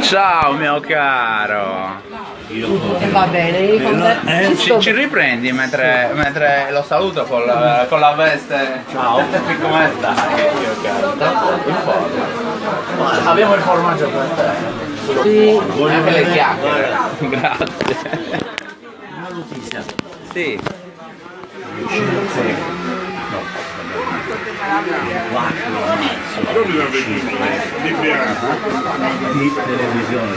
Ciao mio caro. E va bene, Ci riprendi mentre lo saluto con la veste. Ciao. Come stai? Mio caro? In forma. Abbiamo il formaggio per te. sì. Anche le chiacchiere. Grazie. Una notizia. Sì. Di televisione,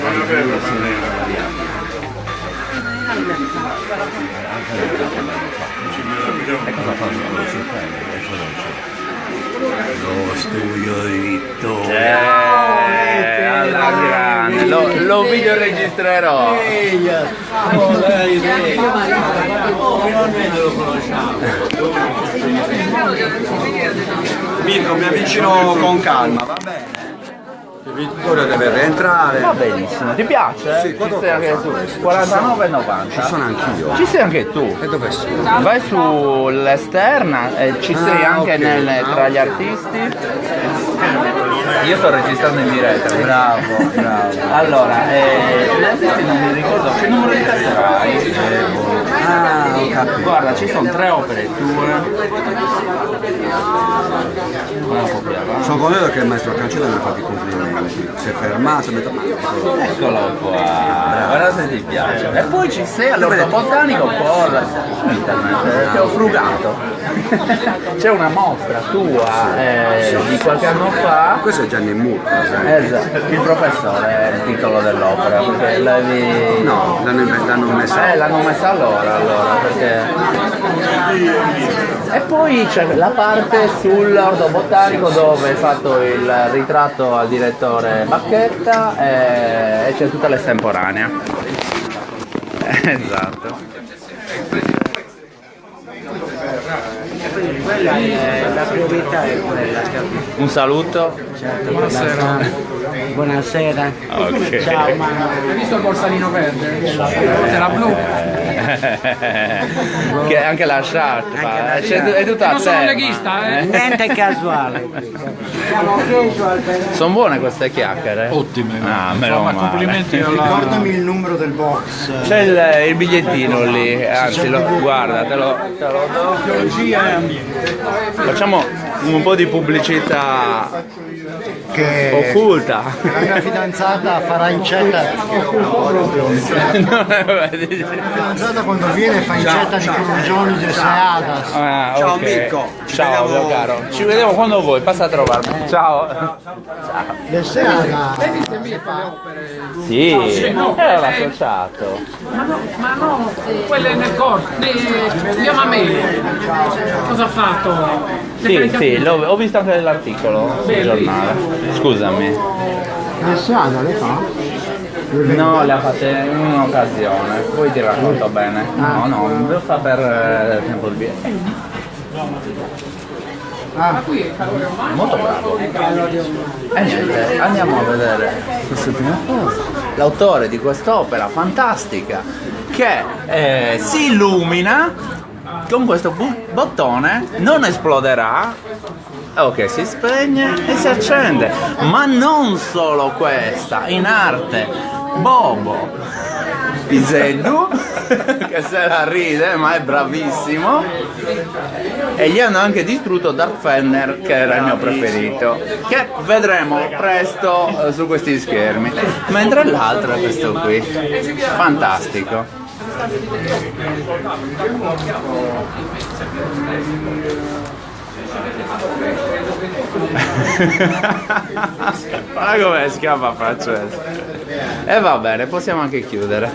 e cosa fanno? Lo studio di Vittorio. Alla grande. Lo videoregistrerò. Finalmente lo conosciamo. Mirko, mi avvicino con calma, va bene? Vittorio deve rientrare. Va benissimo, ti piace? Sì, Ci quanto sei anche costa tu. questo? 49,90. Ci sono anch'io. Ci sei anche tu. E dove sei? Vai sull'esterna e ci sei anche ok. tra gli artisti. Io sto registrando in diretta. Bravo, bravo. Allora, gli artisti non mi ricordo che numero di testa hai. Ah, ho capito. Guarda, ci sono 3 opere tue. Una un po' più avanti. Sono contento che il maestro Cancella mi ha fatto i complimenti. Si è fermato, mi ha detto, ma Eccolo qua, guarda se ti piace. E poi ci sei all'Orto Botanico con internet, ti ho frugato. C'è una mostra tua di qualche anno fa. questo è Gianni Murco, Esatto, il professore è il titolo dell'opera, perché l'avevi. No, l'hanno messa. L'hanno messa allora, perché. E poi c'è la parte sull'Orto Botanico dove hai fatto il ritratto al direttore Bacchetta e c'è tutta l'estemporanea. Esatto. Quella è la priorità, è quella. Un saluto. Certo, buonasera. Buonasera. Ok. Ciao mamma. Hai visto il borsalino verde? Era blu. Che anche la sciarpa, è tutta a Non sono tema. leghista, eh? Niente casuale. Sono buone queste chiacchiere? Ottime. Ah, meno Insomma, male. complimenti alla... Ricordami il numero del box. C'è il bigliettino lì, anzi guarda, te lo do. Archeologia e ambiente. Facciamo un po' di pubblicità Che occulta. la mia fidanzata farà incetta. La fidanzata quando viene fa incetta di Crugioni del Seadas. Ah, Ciao, ok. Mirko. Ci Ciao vediamo. mio caro. Ci vediamo quando vuoi, passa a trovarmi. Ciao. Del Seadas. Sì, era l'associato. Ma no, quelle nel corso, di Mameli. Cosa ha fatto? Sì, ho visto anche l'articolo sul giornale. Scusami. Del Seadas le fa? No, le ha fatte in un'occasione, poi ti racconto bene. No, devo fare per tempo di via. Molto bravo. E niente, andiamo a vedere queste prime cose. L'autore di quest'opera fantastica che si illumina con questo bottone, non esploderà. Ok, si spegne e si accende. Ma non solo questa, in arte Bobo Piseddu che se la ride ma è bravissimo, e gli hanno anche distrutto Dark Fenner che era il mio preferito, che vedremo presto su questi schermi, mentre l'altro è questo qui, fantastico. Guarda come scappa Francesco. E va bene, possiamo anche chiudere.